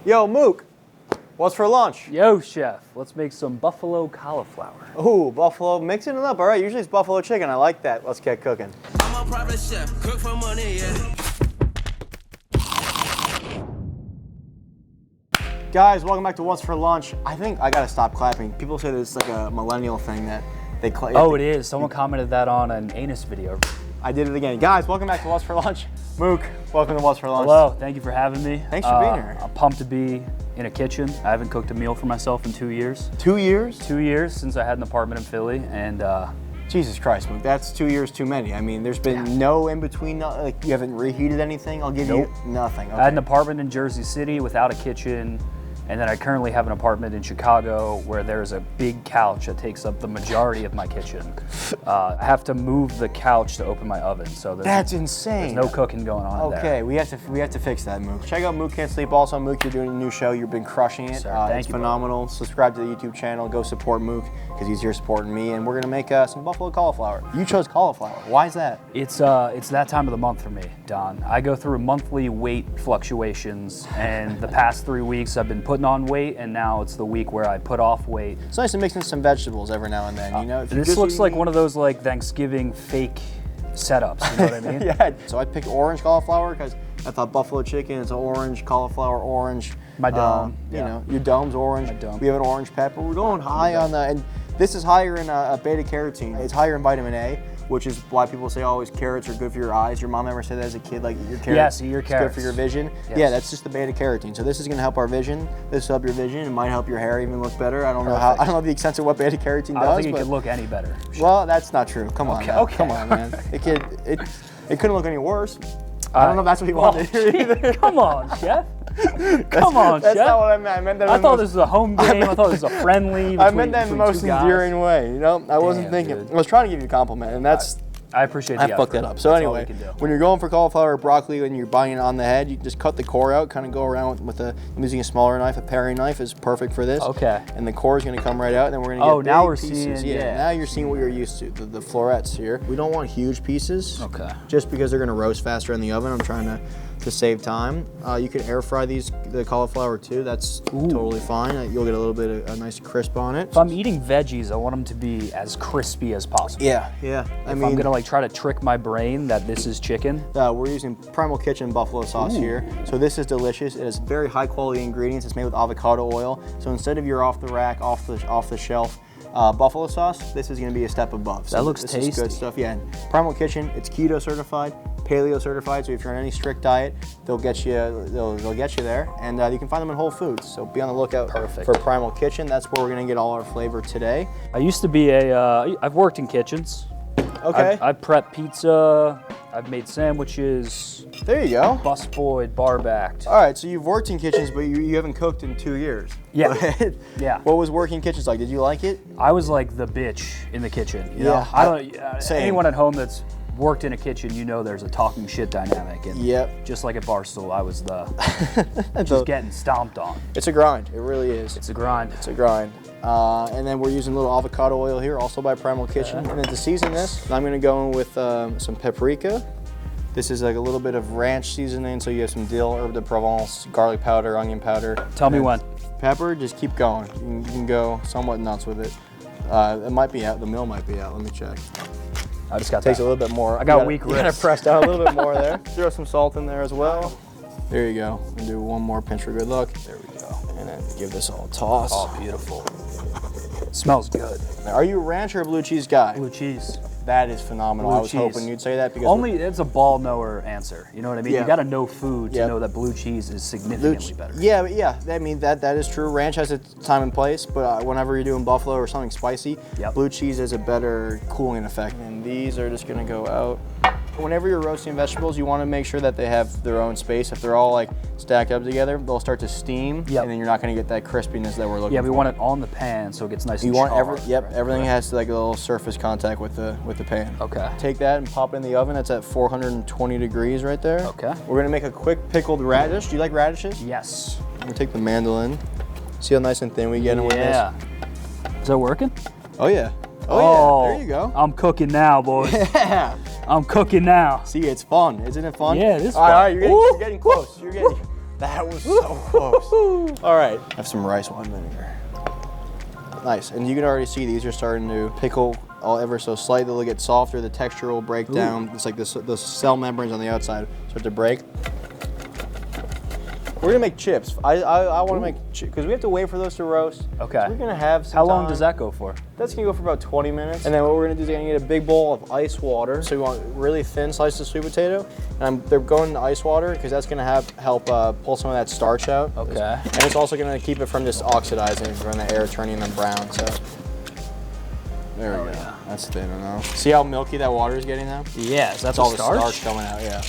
Yo, Mook, what's for lunch? Yo, chef, let's make some buffalo cauliflower. Ooh, buffalo, mixing it up. All right, usually it's buffalo chicken. I like that. Let's get cooking. I'm a private chef, cook for money, yeah. Guys, welcome back to What's for Lunch. I think I gotta stop clapping. People say that it's like a millennial thing that they clap. Oh, it is. Someone commented that on an anus video. I did it again. Guys, welcome back to What's for Lunch. Mook, welcome to What's for Lunch. Hello, thank you for having me. Thanks for being here. I'm pumped to be in a kitchen. I haven't cooked a meal for myself in 2 years. 2 years? 2 years since I had an apartment in Philly, and Jesus Christ, Mook, that's 2 years too many. I mean, there's been no in between, like you haven't reheated anything. I'll give you nothing. Okay. I had an apartment in Jersey City without a kitchen. And then I currently have an apartment in Chicago where there's a big couch that takes up the majority of my kitchen. I have to move the couch to open my oven, so that's insane. There's no cooking going on there. Okay, we have to fix that, Mook. Check out Mook Can't Sleep. Also, Mook, you're doing a new show. You've been crushing it. Sir, thank it's you, phenomenal. Bro. Subscribe to the YouTube channel. Go support Mook because he's here supporting me, and we're gonna make some buffalo cauliflower. You chose cauliflower. Why is that? It's that time of the month for me, Don. I go through monthly weight fluctuations, and the past 3 weeks I've been putting on weight, and now it's the week where I put off weight. It's nice to mix in some vegetables every now and then, you know? This looks like one of those like Thanksgiving fake setups, you know what I mean? Yeah, so I picked orange cauliflower because I thought buffalo chicken is orange, cauliflower orange. My dome. You know, your dome's orange. My dome. We have an orange pepper. We're going high on the, and this is higher in beta carotene. It's higher in vitamin A, which is why people say always carrots are good for your eyes. Your mom ever said that as a kid, like your carrots your it's carrots. good for your vision? Yes. Yeah, that's just the beta carotene. So this is gonna help our vision. This will help your vision. It might help your hair even look better. I don't know the extent of what beta carotene does. I don't think it could look any better. Well, that's not true. Come on, Okay. Come on, man. It couldn't look any worse. I don't know if that's what you wanted to hear either. Come on, chef. Come on, That's chef. not what I meant. I meant that. I thought this was a home game. I thought this was a friendly. I meant that in the most endearing way. You know, I wasn't thinking. Dude. I was trying to give you a compliment, and that's. I appreciate the I fucked effort. that up. So That's all anyway, we can do. when you're going for cauliflower or broccoli and you're buying it on the head, you just cut the core out, kind of go around with I'm using a smaller knife. A paring knife is perfect for this. Okay. And the core is going to come right out, and then we're going to get now big we're pieces. seeing, yeah. Now you're seeing what you're used to, the florets here. We don't want huge pieces. Okay. Just because they're going to roast faster in the oven. I'm trying to save time. You can air fry the cauliflower too. That's totally fine. You'll get a little bit of a nice crisp on it. If I'm eating veggies, I want them to be as crispy as possible. Yeah. I'm gonna like try to trick my brain that this is chicken. We're using Primal Kitchen buffalo sauce here. So this is delicious. It has very high quality ingredients. It's made with avocado oil. So instead of your off the rack, off the shelf buffalo sauce, this is gonna be a step above. So that looks this tasty. Is good stuff. Yeah. And Primal Kitchen, it's keto certified, paleo certified. So if you're on any strict diet, they'll get you there. And you can find them in Whole Foods. So be on the lookout for Primal Kitchen. That's where we're gonna get all our flavor today. I used to be I've worked in kitchens. Okay. I've prepped pizza. I've made sandwiches. There you go. Busboyed, bar-backed. All right, so you've worked in kitchens, but you haven't cooked in 2 years. Yeah. Yeah. What was working in kitchens like? Did you like it? I was like the bitch in the kitchen. You know? Same. Anyone at home that's worked in a kitchen, you know there's a talking shit dynamic. And just like at Barstool, I was just getting stomped on. It's a grind. It really is. It's a grind. It's a grind. And then we're using a little avocado oil here, also by Primal Kitchen. And then to season this, I'm gonna go in with some paprika. This is like a little bit of ranch seasoning, so you have some dill, herb de Provence, garlic powder, onion powder. Tell me when. Pepper, just keep going. You can go somewhat nuts with it. It might be out, the mill might be out, let me check. I just got Takes a little bit more. I got weak wrists. You gotta press down a little bit more there. Throw some salt in there as well. There you go. And do one more pinch for good luck. There we go. And then give this all a toss. Oh, beautiful. It smells good. Now, are you a ranch or a blue cheese guy? Blue cheese. That is phenomenal. Blue I was cheese. hoping you'd say that because it's a ball knower answer. You know what I mean? Yeah. You gotta know food to know that blue cheese is significantly better. Yeah. I mean that is true. Ranch has its time and place, but whenever you're doing buffalo or something spicy, blue cheese has a better cooling effect. And these are just gonna go out. Whenever you're roasting vegetables, you want to make sure that they have their own space. If they're all like stacked up together, they'll start to steam, and then you're not going to get that crispiness that we're looking for. Yeah, we want it on the pan so it gets nice and charred. Right. Everything has like a little surface contact with the pan. Okay. Take that and pop it in the oven. It's at 420 degrees right there. Okay. We're gonna make a quick pickled radish. Do you like radishes? Yes. I'm gonna take the mandolin. See how nice and thin we get it with this? Yeah. Is that working? Oh yeah. Oh yeah. There you go. I'm cooking now, boys. Yeah. I'm cooking now. See, it's fun. Isn't it fun? Yeah, it is All fun. right, you're getting close. You're getting. That was so close. All right, have some rice wine vinegar. Nice, and you can already see these are starting to pickle ever so slightly. They'll get softer, the texture will break down. It's like the cell membranes on the outside start to break. We're gonna make chips. I want to make chips, because we have to wait for those to roast. Okay. So we're gonna have some How long time. does that go for? That's gonna go for about 20 minutes. And then what we're gonna do is gonna get a big bowl of ice water. So we want really thin slices of sweet potato. And they're going into ice water because that's gonna help pull some of that starch out. Okay. And it's also gonna keep it from just oxidizing from the air turning them brown. So there we go. Yeah. That's thin enough. See how milky that water is getting now? Yeah, is that That's all the starch coming out, yeah.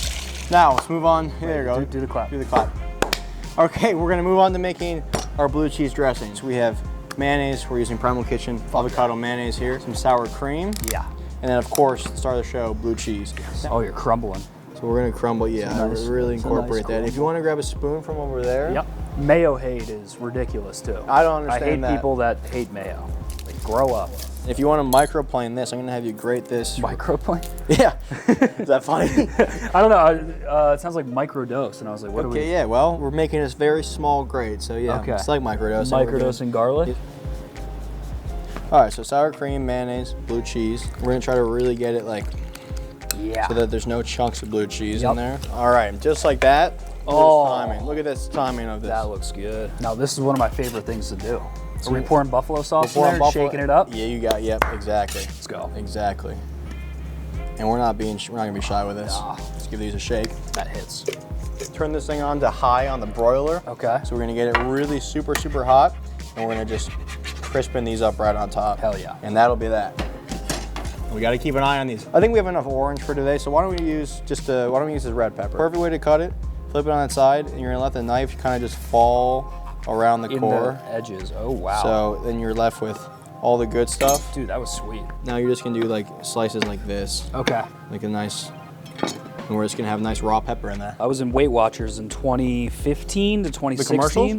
Now let's move on. There you go. Do the clap. Do the clap. Okay, we're gonna move on to making our blue cheese dressing. So we have mayonnaise, we're using Primal Kitchen avocado mayonnaise here, some sour cream, Yeah. and then of course, the star of the show, blue cheese. Oh, you're crumbling. So we're gonna crumble, nice- really it's a incorporate nice that. If you wanna grab a spoon from over there. Yep. Mayo hate is ridiculous too. I don't understand I hate that. people that hate mayo. Like, grow up. If you wanna microplane this, I'm gonna have you grate this. Microplane? Yeah, is that funny? I don't know. It sounds like microdose, and I was like, what do we? Okay, yeah, well, we're making this very small grate, so yeah, Okay. it's like microdosing. We're gonna- Microdose and garlic? All right, so sour cream, mayonnaise, blue cheese. We're gonna try to really get it like, Yeah. so that there's no chunks of blue cheese Yep. in there. All right, just like that. Oh. Timing. Look at this timing of this. That looks good. Now, this is one of my favorite things to do. Are we pouring buffalo sauce Before in there, shaking it up? Yeah, you got, yep, exactly. Let's go. Exactly. And we're not gonna be shy with this. Nah. Let's give these a shake. That hits. Turn this thing on to high on the broiler. Okay. So we're gonna get it really super, super hot, and we're gonna just crispin these up right on top. Hell yeah. And that'll be that. We gotta keep an eye on these. I think we have enough orange for today, so why don't we use this red pepper? Perfect way to cut it. Flip it on that side, and you're gonna let the knife kind of just fall around the In core. the edges. Oh, wow. So then you're left with all the good stuff. Dude, that was sweet. Now you're just gonna do like slices like this, Okay. like a nice, and we're just gonna have nice raw pepper in there. I was in Weight Watchers in 2015 to 2016.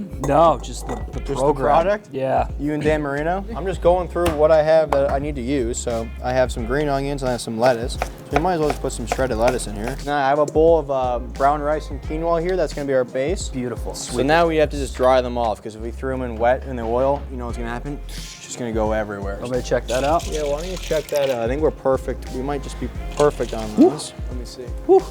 commercials? No, just the the program. product? Yeah. You and Dan Marino? I'm just going through what I have that I need to use. So I have some green onions and I have some lettuce. So we might as well just put some shredded lettuce in here. Now I have a bowl of brown rice and quinoa here. That's gonna be our base. Beautiful. So Sweet. now we have to just dry them off, because if we threw them in wet in the oil, you know what's gonna happen? It's just gonna go everywhere. Want me to check that out? Yeah, why don't you check that out? I think we're perfect. We might just be perfect on those. Let me see. Whew.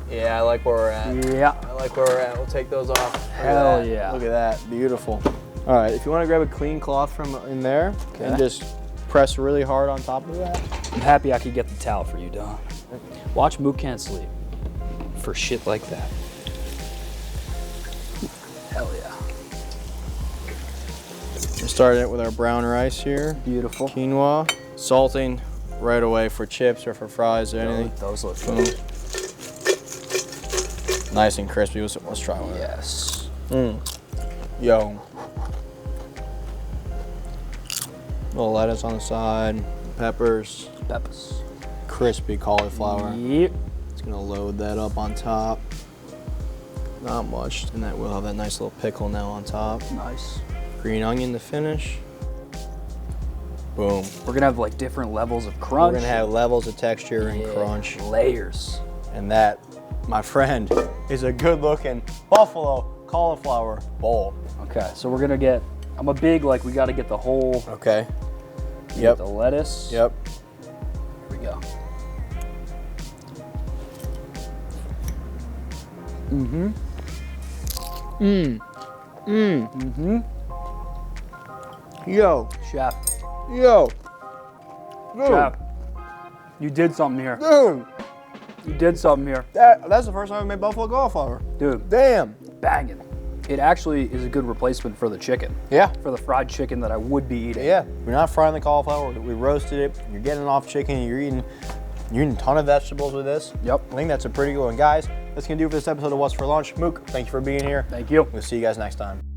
Yeah, I like where we're at. Yeah. I like where we're at. We'll take those off. Look at Hell that. yeah. Look at that. Beautiful. All right, if you want to grab a clean cloth from in there Okay. and just press really hard on top of that. I'm happy I could get the towel for you, Don. Watch Mook Can't Sleep for shit like that. Hell yeah. We're starting it with our brown rice here. Beautiful. Quinoa. Salting right away for chips or for fries or anything. Those look Boom. good. Nice and crispy. Let's try one. Yes. Yo. Little lettuce on the side, peppers, Peppers. crispy cauliflower. Yep. It's gonna load that up on top. Not much, and that will have that nice little pickle now on top. Nice. Green onion to finish. Boom. We're gonna have like different levels of crunch. We're gonna have levels of texture and Yeah, crunch. Layers. And that, my friend, is a good looking Buffalo cauliflower bowl. Okay, so we're gonna get, I'm a big, like, we gotta get the whole, Okay. get Yep. the lettuce. Yep. Here we go. Yo. Chef. Yo. Dude. Chef. You did something here. Dude. You did something here. That's the first time I made Buffalo cauliflower. Dude, Damn. banging. It actually is a good replacement for the chicken. Yeah. For the fried chicken that I would be eating. Yeah. We're not frying the cauliflower. We roasted it. You're getting off chicken. You're eating a ton of vegetables with this. Yep. I think that's a pretty good one. Guys, that's going to do it for this episode of What's for Lunch. Mook, thank you for being here. Thank you. We'll see you guys next time.